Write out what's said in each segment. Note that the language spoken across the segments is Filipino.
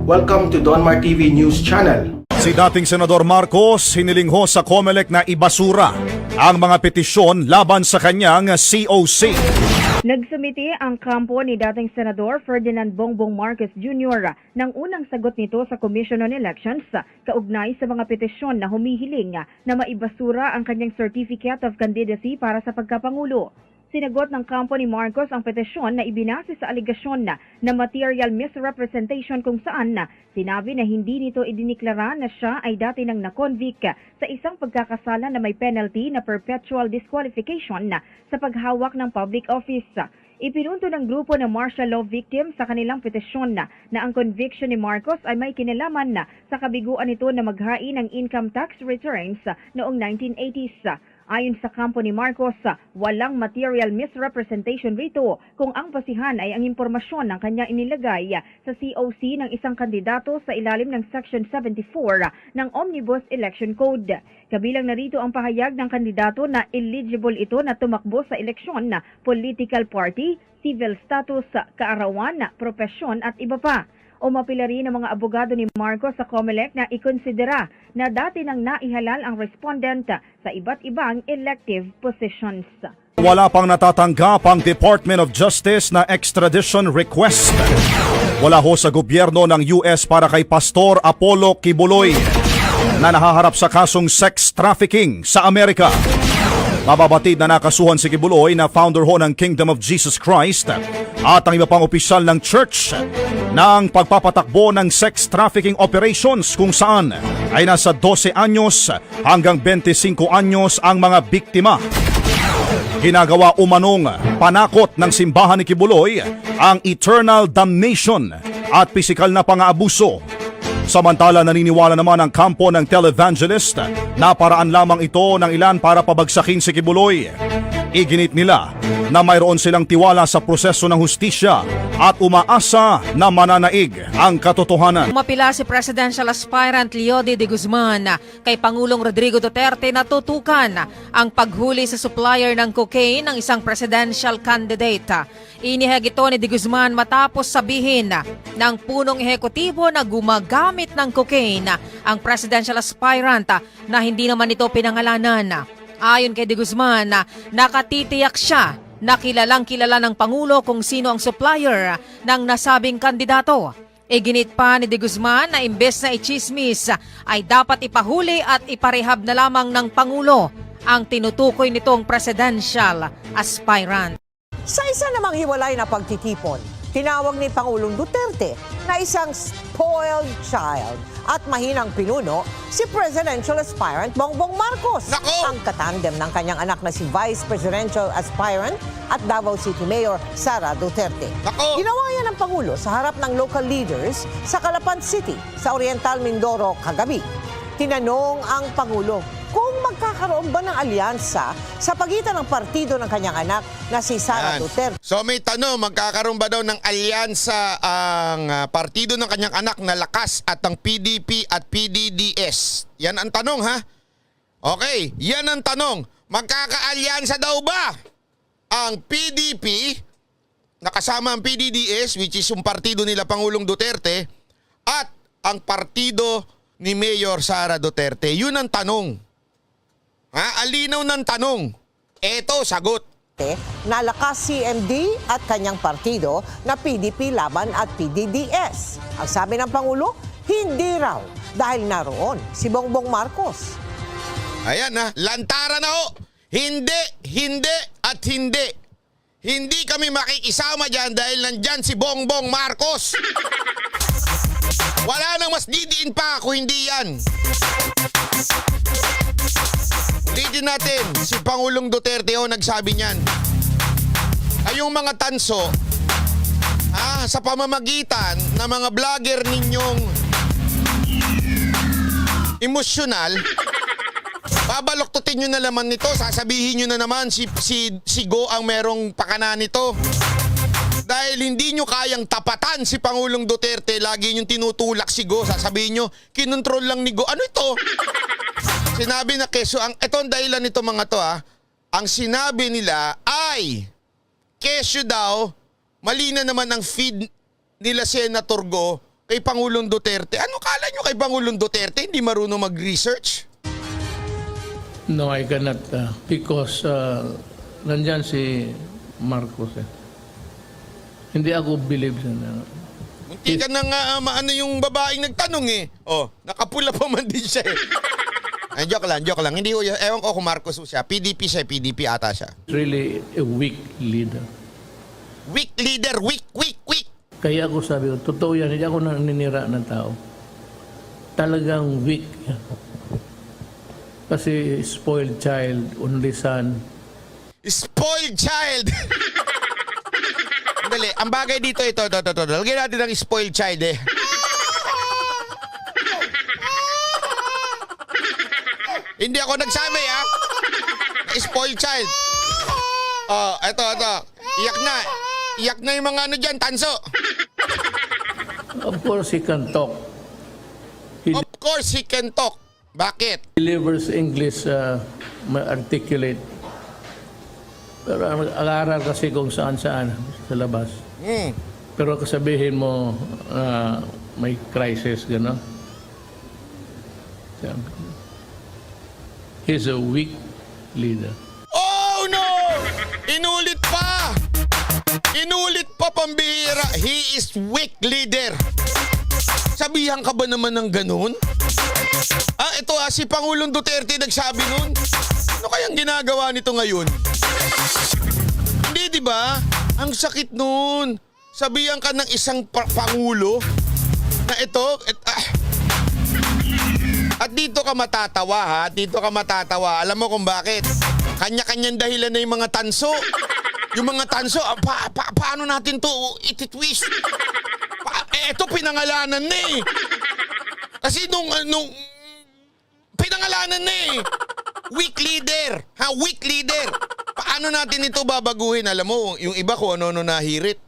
Welcome to Donmar TV News Channel. Si dating Senador Marcos hiniling ho sa COMELEC na ibasura ang mga petisyon laban sa kanyang COC. Nagsumiti ang kampo ni dating Senador Ferdinand Bongbong Marcos Jr. ng unang sagot nito sa Commission on Elections kaugnay sa mga petisyon na humihiling na maibasura ang kanyang Certificate of Candidacy para sa pagkapangulo. Sinagot ng kampo ni Marcos ang petisyon na ibinase sa aligasyon na material misrepresentation kung saan sinabi na hindi nito idiniklara na siya ay dati nang na-convict sa isang pagkakasala na may penalty na perpetual disqualification sa paghawak ng public office. Ipinunto ng grupo ng martial law victims sa kanilang petisyon na ang conviction ni Marcos ay may kinalaman sa kabiguan nito na maghain ng income tax returns noong 1980s. Ayon sa kampo ni Marcos, walang material misrepresentation rito kung ang basihan ay ang impormasyon ng kanyang inilagay sa COC ng isang kandidato sa ilalim ng Section 74 ng Omnibus Election Code. Kabilang na rito ang pahayag ng kandidato na eligible ito na tumakbo sa eleksyon, political party, civil status, kaarawan, propesyon at iba pa. Umapila rin ng mga abogado ni Marcos sa COMELEC na ikonsidera na dati nang naihalal ang respondent sa iba't ibang elective positions. Wala pang natatanggap ang Department of Justice na extradition request. Wala ho sa gobyerno ng US para kay Pastor Apollo Kibuloy na nahaharap sa kasong sex trafficking sa Amerika. Mababatid na nakasuhan si Kibuloy na founder ho ng Kingdom of Jesus Christ at ang iba pang opisyal ng church ng pagpapatakbo ng sex trafficking operations kung saan ay nasa 12 anyos hanggang 25 anyos ang mga biktima. Ginagawa umanong panakot ng simbahan ni Kibuloy ang eternal damnation at pisikal na pang-aabuso. Samantala naniniwala naman ang kampo ng televangelist na paraan lamang ito ng ilan para pabagsakin si Kibuloy. Iginit nila na mayroon silang tiwala sa proseso ng hustisya at umaasa na mananaig ang katotohanan. Umapila si presidential aspirant Leody de Guzman kay Pangulong Rodrigo Duterte na tutukan ang paghuli sa supplier ng cocaine ng isang presidential candidate. Inihag ito ni de Guzman matapos sabihin ng punong ehekutibo na gumagamit ng cocaine ang presidential aspirant na hindi naman ito pinangalanan. Ayon kay de Guzman, nakatitiyak siya na kilalang kilala ng Pangulo kung sino ang supplier ng nasabing kandidato. Iginit pa ni de Guzman na imbes na ichismis ay dapat ipahuli at iparehab na lamang ng Pangulo ang tinutukoy nitong presidential aspirant. Sa isa namang hiwalay na pagtitipon, tinawag ni Pangulong Duterte na isang spoiled child at mahinang pinuno si presidential aspirant Bongbong Marcos. Nako! Ang katandem ng kanyang anak na si Vice Presidential Aspirant at Davao City Mayor Sara Duterte. Nako! Ginawa yan ng Pangulo sa harap ng local leaders sa Calapan City sa Oriental Mindoro kagabi. Tinanong ang Pangulo kung magkakaroon ba ng alyansa sa pagitan ng partido ng kanyang anak na si Sara Duterte. So may tanong, magkakaroon ba daw ng alyansa ang partido ng kanyang anak na Lakas at ang PDP at PDDS? Yan ang tanong, ha? Okay, yan ang tanong. Magkakaalyansa daw ba ang PDP, nakasama ang PDDS, which is yung partido nila Pangulong Duterte, at ang partido ni Mayor Sara Duterte? Yun ang tanong. Ha? Alinaw ng tanong. Eto, sagot. Na Lakas CMD at kanyang partido na PDP Laban at PDDS. Ang sabi ng Pangulo, hindi raw dahil naroon si Bongbong Marcos. Ayan na, lantara na ho. Hindi, hindi at hindi. Hindi kami makikisama dyan dahil nandyan si Bongbong Marcos. Wala nang mas didiin pa kung hindi yan. Ulitin natin, si Pangulong Duterte nagsabi niyan. Kayong mga tanso, sa pamamagitan ng mga vlogger ninyong emosyonal, babaloktutin nyo na naman nito, sasabihin nyo na naman si Go ang merong pakana nito. Dahil hindi nyo kayang tapatan si Pangulong Duterte, lagi nyo tinutulak si Go, sasabihin nyo, kinontrol lang ni Go. Ano ito? Sinabi na keso, ito ang dahilan nito mga to ang sinabi nila ay kesyo daw, mali na naman ang feed nila Senator Go, kay Pangulong Duterte. Ano kala nyo kay Pangulong Duterte? Hindi marunong mag-research? No, I cannot because nandyan si Marcos. Hindi ako believe sa Munti ka na nga maano yung babaeng nagtanong eh. Oh, nakapula pa man din siya eh. Ay, joke lang. Hindi ko, ewan ko kung Marcos siya. PDP siya, PDP ata siya. really a weak leader. Weak leader, weak. Kaya ako sabi ko, totoo yan, hindi ako naninira ng tao. Talagang weak. Kasi spoiled child, only son. Spoiled child! Dali, ang bagay dito, ito. Lagyan natin ng spoiled child eh. Hindi ako nagsabi ah. Spoiled child. Oh, ito. Iyak na yung mga ano dyan, tanso. Of course, he can talk. He Of course, he can talk. Bakit? delivers English articulate. Pero ang aral kasi kung saan-saan sa labas. Pero kasabihin mo may crisis, gano'n. He's a weak leader. Oh no! Inulit pa pambihira. He is weak leader. Sabihan ka ba naman ng ganun? Ito si Pangulong Duterte nagsabi nun. Ano kayang ginagawa nito ngayon? Hindi, di ba? Ang sakit nun. Sabihan ka ng isang pangulo na ito. At dito ka matatawa ha. Dito ka matatawa. Alam mo kung bakit? Kanya-kanyang dahilan na yung mga tanso. Yung mga tanso, paano natin to ititwist? Ito pinangalanan na eh. Kasi nung pinangalanan na eh. Weak leader. Weak leader. Paano natin ito babaguhin? Alam mo, yung iba ko ano nahirit.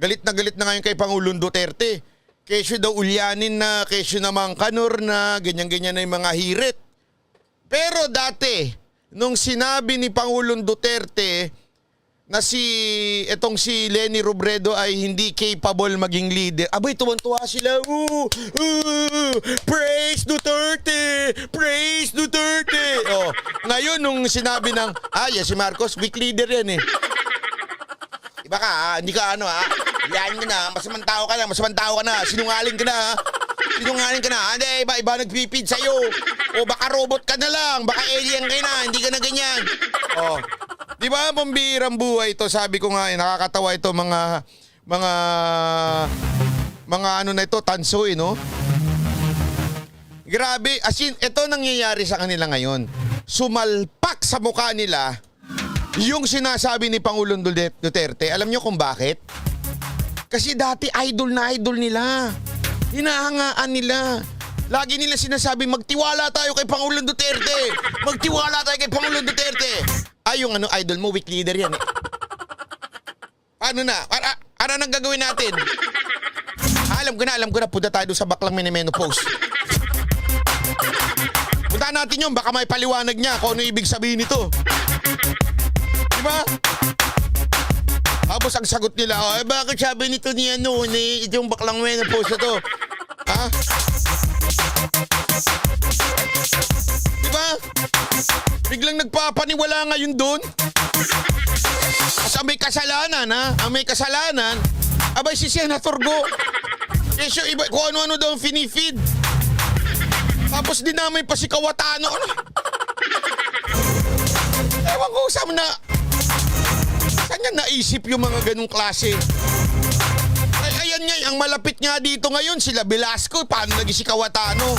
Galit na ngayon kay Pangulong Duterte. Kesyo daw ulyanin na, kesyo naman kanor na, ganyan-ganyan na yung mga hirit. Pero dati, nung sinabi ni Pangulong Duterte na si Leni Robredo ay hindi capable maging leader, abay, tuwan-tuwa sila. Praise Duterte! Praise Duterte! Oh, ngayon, nung sinabi ng, si Marcos, weak leader yan eh. Iba ka, hindi ka yan ka na, masamang tao ka na, sinungaling ka na, hindi, iba nagpipid sa'yo. O baka robot ka na lang, baka alien ka na, hindi ka na ganyan. Oh, di ba, pambihirang buhay ito, sabi ko nga, nakakatawa ito, mga ano na ito, tanso no? Grabe, as in, ito nangyayari sa kanila ngayon. Sumalpak sa mukha nila yung sinasabi ni Pangulong Duterte. Alam nyo kung bakit? Kasi dati idol nila. Hinahangaan nila. Lagi nila sinasabi, magtiwala tayo kay Pangulong Duterte. Magtiwala tayo kay Pangulong Duterte. Yung idol mo, weak leader yan eh. Paano na? Ano nang gagawin natin? Alam ko na, punta tayo sa baklang menopause. Punta natin yun, baka may paliwanag niya kung ano ibig sabihin nito. Diba? Tapos ang sagot nila, bakit sabi nito niya itong baklang menopause na to? Ha? Diba? Biglang nagpapaniwala ngayon doon. Kasi may kasalanan, Ang may kasalanan, abay si Senator Go. Kesyo, iba, kung ano-ano daw ang finifeed. Tapos dinamay pa si Kawatano. Ewan ko, saan niya naisip yung mga ganung klase? Ayan nga, ang malapit nga dito ngayon, sila Velasco, paano naging si Kawatano?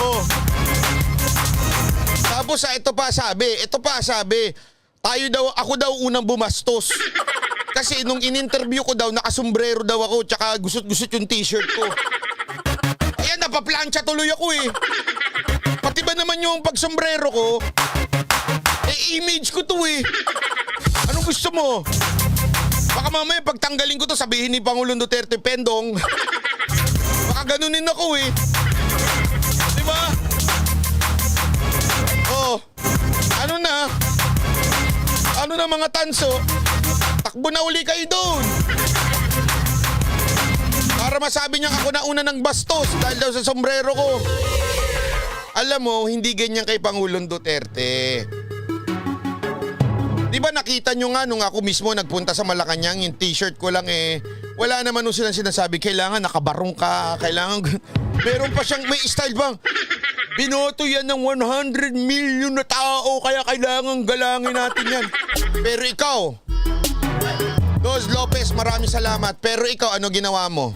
Oh. Tapos ito pa sabi, ako daw unang bumastos. Kasi nung in-interview ko daw, nakasombrero daw ako, tsaka gusot-gusot yung t-shirt ko. Ayan, napaplansya tuloy ako eh. Pati ba naman yung pagsombrero ko, image ko to eh. Anong gusto mo? Baka mamaya pagtanggalin ko to, sabihin ni Pangulong Duterte, Pendong. Baka ganunin ako eh. Diba? Oh, ano na mga tanso? Takbo na uli kayo doon. Para masabi niya ako na una ng bastos dahil daw sa sombrero ko. Alam mo, hindi ganyan kay Pangulong Duterte. Di ba nakita nyo nga nung ako mismo nagpunta sa Malacanang, yung t-shirt ko lang wala naman nung silang sinasabi, kailangan nakabarong ka, kailangan... Meron pa siyang may style bang, binoto yan ng 100 million na tao, kaya kailangan galangin natin yan. Pero ikaw, Dos Lopez, maraming salamat. Pero ikaw, ano ginawa mo?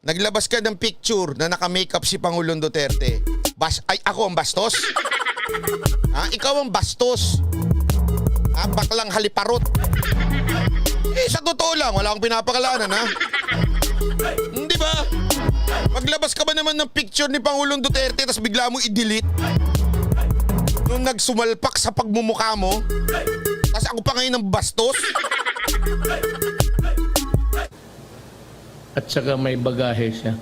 Naglabas ka ng picture na naka-makeup si Pangulong Duterte. Ako ang bastos? Ikaw ang bastos. Baklang haliparot. Sa totoo lang, wala akong pinapakalanan, ha? Hindi ba? Maglabas ka ba naman ng picture ni Pangulong Duterte tapos bigla mo i-delete? Nung nagsumalpak sa pagmumukha mo? Tapos ako pa ngayon ng bastos? At saka may bagahe siya.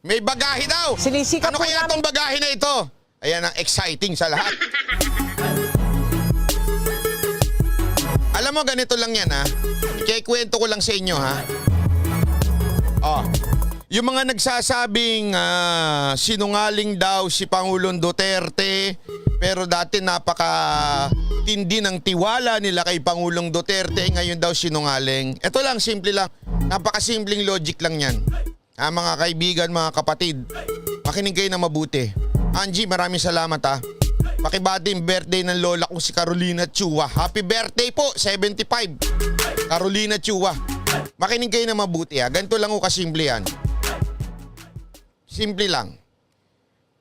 May bagahe daw! Sinisikap ano po kaya namin- itong bagahe na ito? Ayan ang exciting sa lahat. Alam mo, ganito lang yan, ha? Ikikwento ko lang sa inyo, ha? Yung mga nagsasabing sinungaling daw si Pangulong Duterte, pero dati napaka-tindi ng tiwala nila kay Pangulong Duterte, ngayon daw sinungaling. Ito lang, simple lang. Napakasimpleng logic lang yan. Mga kaibigan, mga kapatid, makinig kayo na mabuti. Angie, maraming salamat, ha? Pakibati yung birthday ng lola ko si Carolina Chua. Happy birthday po, 75. Carolina Chua. Makinig kayo na mabuti, ha? Ganito lang o kasimple yan. Simple lang.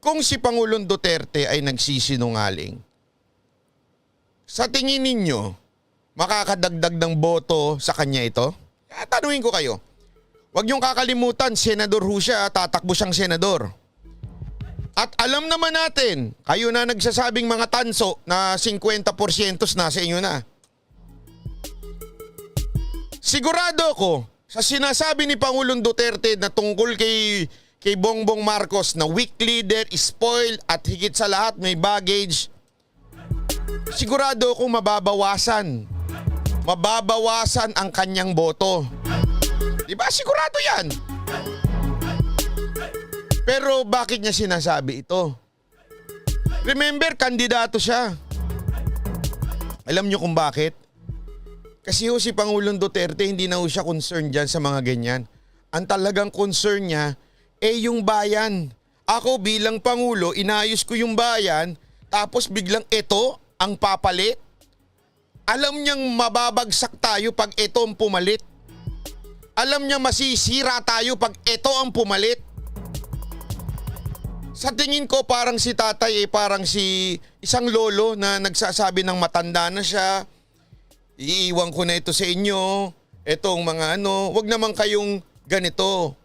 Kung si Pangulong Duterte ay nagsisinungaling, sa tingin ninyo, makakadagdag ng boto sa kanya ito? Tanungin ko kayo. Huwag niyong kakalimutan, senador ho siya, tatakbo siyang senador. At alam naman natin, kayo na nagsasabing mga tanso na 50% nasa inyo na. Sigurado ako, sa sinasabi ni Pangulong Duterte na tungkol kay Bongbong Marcos na weak leader, spoiled at higit sa lahat may baggage, sigurado ako mababawasan. Mababawasan ang kanyang boto. Diba? Sigurado yan. Pero bakit niya sinasabi ito? Remember, kandidato siya. Alam niyo kung bakit? Kasi ho si Pangulong Duterte hindi na ho siya concerned dyan sa mga ganyan. Ang talagang concern niya yung bayan. Ako bilang Pangulo, inayos ko yung bayan, tapos biglang ito ang papalit. Alam niyang mababagsak tayo pag ito ang pumalit. Alam niya masisira tayo pag ito ang pumalit. Sa tingin ko parang si tatay parang si isang lolo na nagsasabi ng matanda na siya. Iiwan ko na ito sa inyo. Etong mga wag naman kayong ganito.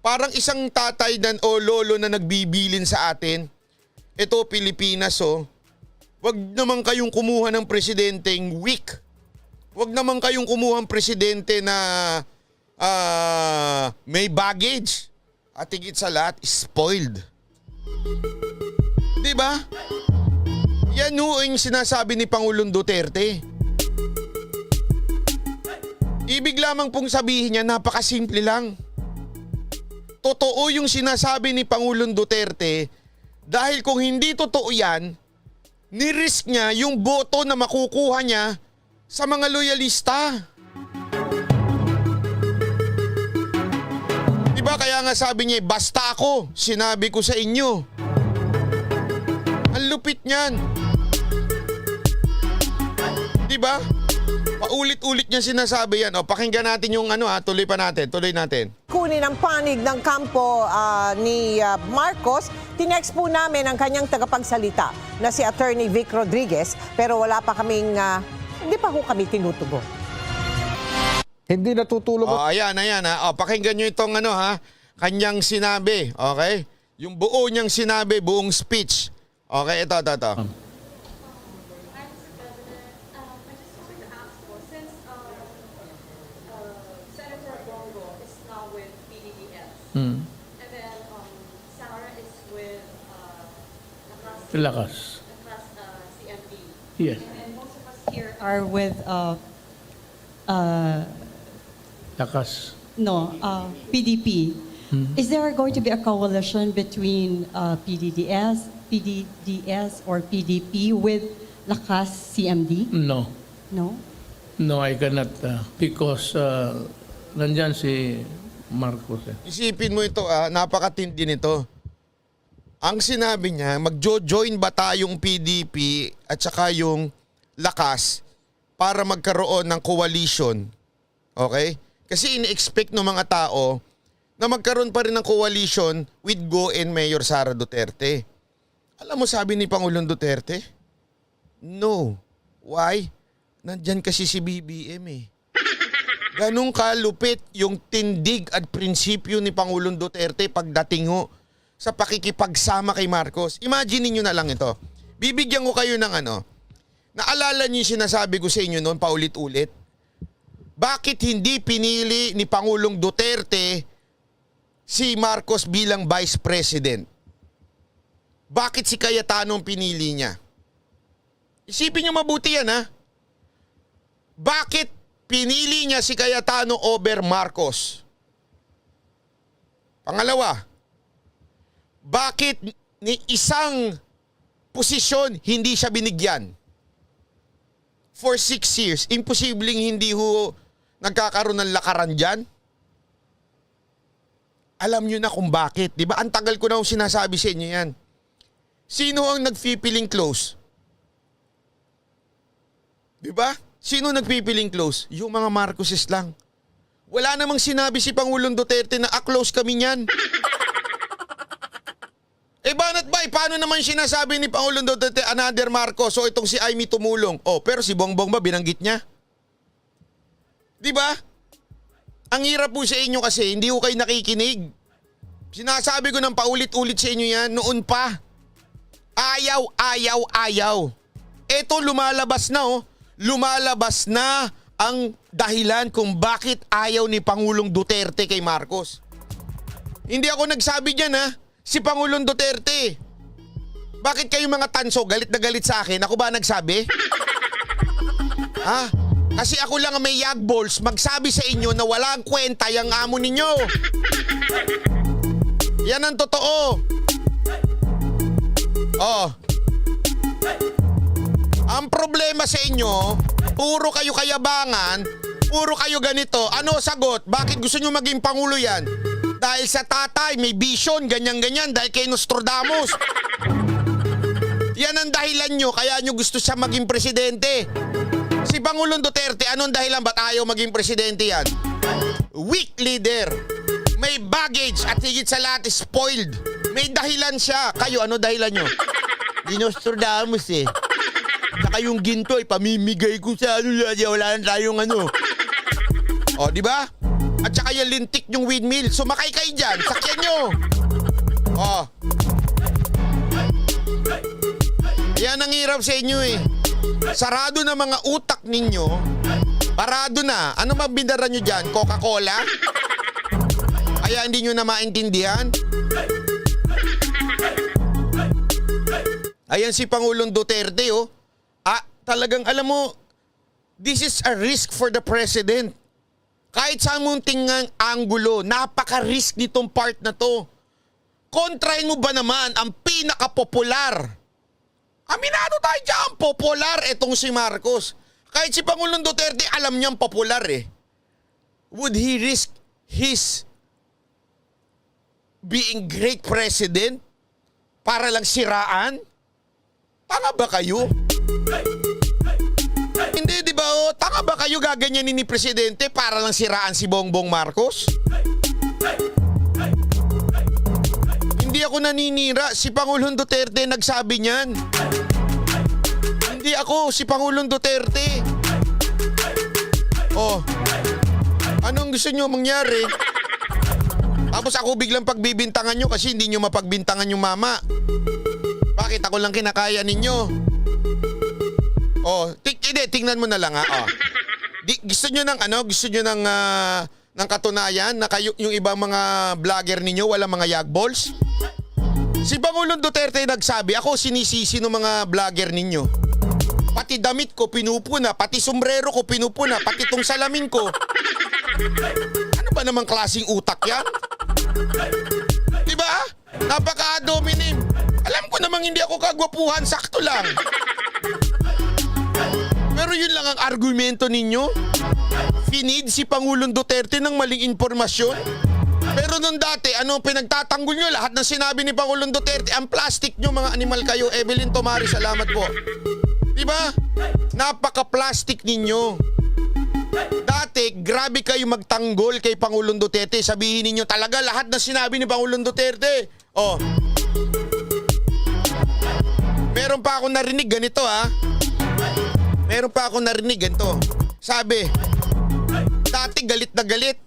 Parang isang tatay o lolo na nagbibilin sa atin. Ito Pilipinas Wag naman kayong kumuha ng presidenteng weak. Wag naman kayong kumuha ng presidente na may baggage. At higit sa lahat, spoiled. Diba? Yan yung sinasabi ni Pangulong Duterte. Ibig lamang pong sabihin niya, napakasimple lang. Totoo yung sinasabi ni Pangulong Duterte dahil kung hindi totoo yan, nirisk niya yung boto na makukuha niya sa mga loyalista. Diba kaya nga sabi niya, basta ako, sinabi ko sa inyo. Ang lupit niyan. Diba? Paulit-ulit niya sinasabi yan. Pakinggan natin yung tuloy natin. Kunin ang panig ng kampo ni Marcos, tinext po namin ang kanyang tagapagsalita na si Attorney Vic Rodriguez, pero wala pa kaming, hindi pa ho kami tinutugon. Hindi natutulog. Ayan. Pakinggan nyo itong kanyang sinabi. Okay? Yung buo niyang sinabi, buong speech. Okay, ito. Senator Bongo is now with PDDS. Hmm. And then Sarah is with Lakas. CMP. Yes. And then most of us here are with Lakas. PDP. Is there going to be a coalition between PDDS, or PDP with Lakas CMD? No. No? No, I cannot because nandyan si Marcos. Isipin mo ito, napakatindi nito. Ang sinabi niya, magjo-join ba tayong PDP at saka yung Lakas para magkaroon ng coalition? Okay? Kasi ini-expect ng mga tao na magkaroon pa rin ng coalition with Go and Mayor Sara Duterte. Alam mo sabi ni Pangulong Duterte? No. Why? Nandyan kasi si BBM eh. Ganun kalupit yung tindig at prinsipyo ni Pangulong Duterte pagdating ho sa pakikipagsama kay Marcos. Imagine niyo na lang ito. Bibigyan ko kayo ng naalala niyo yung sinasabi ko sa inyo noon paulit-ulit? Bakit hindi pinili ni Pangulong Duterte si Marcos bilang Vice President? Bakit si Cayetano ang pinili niya? Isipin niyo mabuti yan ha. Bakit pinili niya si Cayetano over Marcos? Pangalawa, bakit ni isang posisyon hindi siya binigyan? For 6 years, imposibleng hindi ho nagkakaroon ng lakaran dyan? Alam nyo na kung bakit. Di ba? Ang tagal ko na sinasabi sa inyo yan. Sino ang nagpipiling close? Di ba? Sino nagpipiling close? Yung mga Marcoses lang. Wala namang sinabi si Pangulong Duterte na close kami niyan. Banat bay, paano naman sinasabi ni Pangulong Duterte another Marcos? So itong si Amy tumulong. Pero si Bongbong ba binanggit niya? Di ba? Ang hirap po sa inyo kasi hindi ko kayo nakikinig. Sinasabi ko ng paulit-ulit sa inyo yan noon pa. Ayaw. Eto lumalabas na Lumalabas na ang dahilan kung bakit ayaw ni Pangulong Duterte kay Marcos. Hindi ako nagsabi dyan si Pangulong Duterte. Bakit kayo mga tanso galit na galit sa akin? Ako ba nagsabi? Kasi ako lang ang may yagballs magsabi sa inyo na walang kwenta yung amo ninyo. Yan ang totoo. Ang problema sa inyo, puro kayo kayabangan, puro kayo ganito. Ano sagot? Bakit gusto nyo maging pangulo yan? Dahil sa tatay, may vision, ganyan-ganyan, dahil kay Nostradamus. Yan ang dahilan nyo, kaya nyo gusto siya maging presidente. Si Pangulong Duterte, anong dahilan ba't ayaw maging presidente yan? Weak leader. May baggage at higit sa lahat spoiled. May dahilan siya. Kayo, ano dahilan nyo? Di Nostradamus Saka yung ginto, pamimigay ko sa wala na tayong di ba? At saka yung lintik yung windmill. Sumakay kayo dyan, sakyan nyo. Yan ang hirap sa inyo Sarado na mga utak ninyo. Parado na. Ano bang bindaran nyo dyan? Coca-Cola? Kaya hindi nyo na maintindihan? Ayan si Pangulong Duterte talagang alam mo, this is a risk for the president. Kahit sa munting anggulo, napaka-risk nitong part na to. Kontrahin mo ba naman ang pinaka-popular? Aminado tayo dyan, popular itong si Marcos. Kahit si Pangulong Duterte, alam niyang popular Would he risk his being great president para lang siraan? Tanga ba kayo? Hindi, di ba? Tanga ba kayo gaganyanin ni Presidente para lang siraan si Bongbong Marcos? Hindi ako naninira. Si Pangulong Duterte nagsabi niyan. Hindi ako, si Pangulong Duterte. Anong gusto nyo mangyari? Tapos ako biglang pagbibintangan nyo kasi hindi nyo mapagbintangan yung mama. Bakit ako lang kinakaya ninyo? Tingnan mo na lang gusto nyo ng gusto nyo ng katunayan na kayo, yung ibang mga vlogger ninyo wala mga yagballs? Si Pangulong Duterte nagsabi, ako sinisisi ng mga vlogger ninyo. Pati damit ko pinupuna, pati sombrero ko pinupuna, pati tong salamin ko. Ano ba namang klaseng utak yan? Diba? Napaka-dominim. Alam ko namang hindi ako kagwapuhan, sakto lang. Pero yun lang ang argumento ninyo. Finid si Pangulong Duterte ng maling impormasyon. Pero nung dati, ano pinagtatanggol nyo? Lahat ng sinabi ni Pangulong Duterte, ang plastic nyo, mga animal kayo. Evelyn Tomari, salamat po. Diba? Napaka-plastic ninyo. Dati, grabe kayo magtanggol kay Pangulong Duterte. Sabihin ninyo talaga lahat ng sinabi ni Pangulong Duterte. Oh. Meron pa ako narinig ganito ha. Meron pa ako narinig ganito. Sabi, dati galit na galit.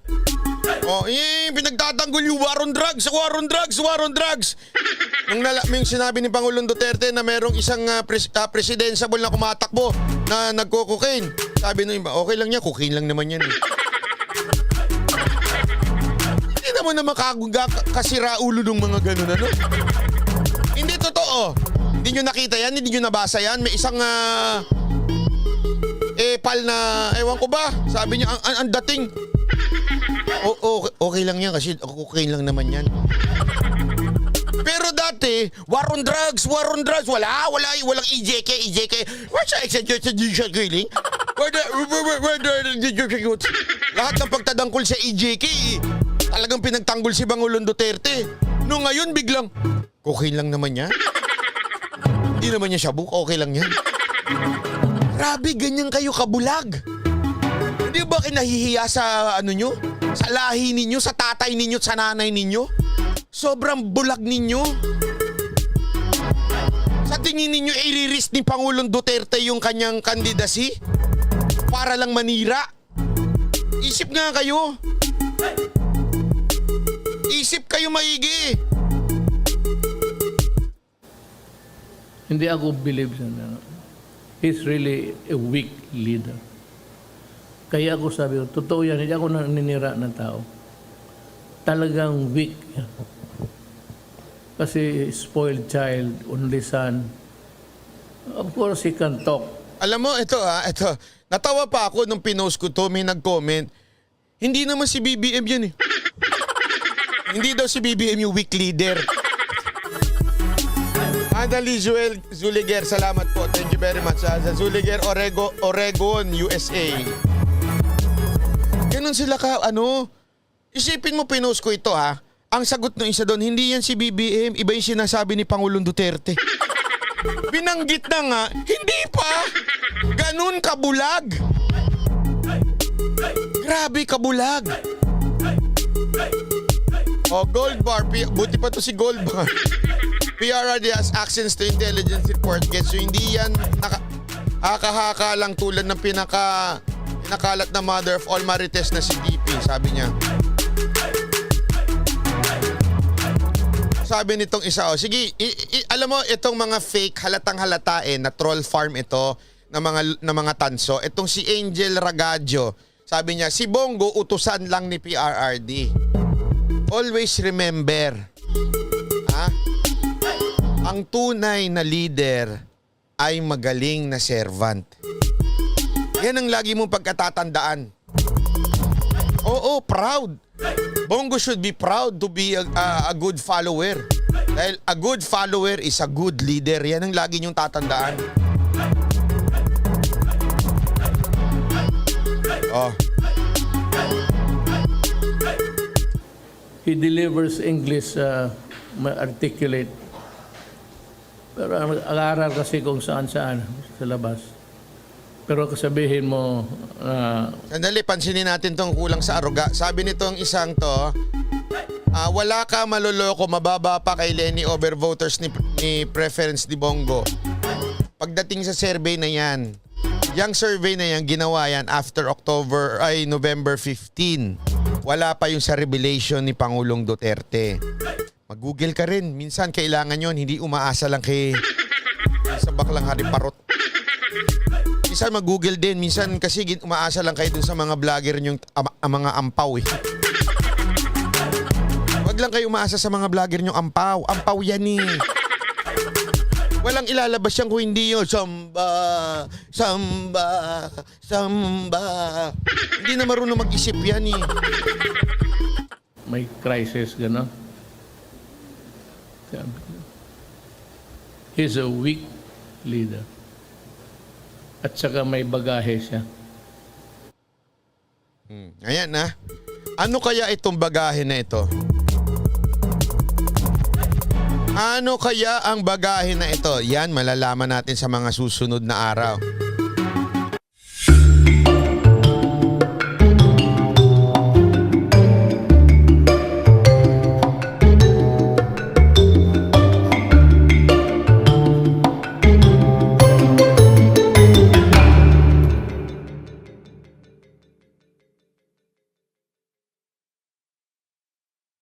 Oh, pinagtatanggol yung war on drugs, war on drugs, war on drugs. Nung sinabi ni Pangulong Duterte na merong isang presidentiable na kumatakbo na nagko-cocaine. Sabi nung iba, okay lang niya, cocaine lang naman yan eh. Hindi naman na kasira ulo ng mga ganun, ano? Hindi totoo. Hindi nyo nakita yan, hindi nyo nabasa yan. May isang pal na, ewan ko ba, sabi niya, ang dating. Okay lang yan kasi cocaine lang naman yan. Pero dati, war on drugs, walang EJK. What's the extrajudicial killing? Lahat ng pagtadangkol sa EJK, talagang pinagtanggol si Pangulong Duterte. No ngayon biglang, cocaine lang naman yan. Hindi naman niya shabuk, okay lang yan. Grabe, ganyan kayo kabulag. Hindi ba kinahihiya sa ano nyo? Sa lahi ninyo, sa tatay ninyo, sa nanay ninyo? Sobrang bulag ninyo. Sa tingin ninyo, i-risk ni Pangulong Duterte yung kanyang candidacy? Para lang manira? Isip nga kayo. Isip kayo maigi. Hindi ako believe sa he's really a weak leader. Kaya ako sabi ko, totoo yan, hindi ako naninira ng tao. Talagang weak yan. Kasi spoiled child, only son. Of course, he can talk. Alam mo, ito. Natawa pa ako nung pinost ko to, may nag-comment. Hindi naman si BBM yan eh. Hindi daw si BBM yung weak leader. Adali Joel Zuliger, salamat po. Thank you very much. Sa Zuliger, Oregon, USA. Ganun sila ka, isipin mo pinost ko ito ha. Ang sagot ng isa doon, hindi yan si BBM, iba yung sinasabi ni Pangulong Duterte. Binanggit na nga, hindi pa. Ganun kabulag. Grabe kabulag. Oh, Gold Bar, buti pa to si Gold Bar. PRRD has access to intelligence report. So hindi yan haka-haka lang tulad ng pinakalat na mother of all marites na si DP, sabi niya. Sabi nitong isa, sige, alam mo itong mga fake halatang halatain na troll farm ito na mga tanso. Itong si Angel Ragaggio, sabi niya, si Bongo utusan lang ni PRRD. Always remember, ang tunay na leader ay magaling na servant. Yan ang lagi mong pagkatatandaan. Oo, proud. Bongo should be proud to be a good follower. Dahil a good follower is a good leader. Yan ang lagi niyong tatandaan. Oh. He delivers English articulate. Pero ang-aral kasi kung saan-saan sa labas. Pero kasabihin mo Sandali, pansinin natin tong kulang sa aruga. Sabi nitong isang to, wala ka maloloko, mababa pa kay Lenny over voters ni preference ni Bongo. Pagdating sa survey na yan, yung survey na yan, ginawa yan after November 15. Wala pa yung sa revelation ni Pangulong Duterte. Mag-google ka rin. Minsan kailangan yon, hindi umaasa lang kay sa baklang hariparot. Minsan mag-google din. Minsan kasi umaasa lang kayo dun sa mga vlogger nyong mga ampaw eh. Wag lang kayo umaasa sa mga vlogger nyong ampaw. Ampaw yan eh. Walang ilalabas yan kung hindi yun. Samba, samba, samba. Hindi na marunong mag-isip yan eh. May crisis, gano'n. He's a weak leader. At saka may bagahe siya. Ayan na. Ano kaya itong bagahe na ito? Ano kaya ang bagahe na ito? Yan, malalaman natin sa mga susunod na araw.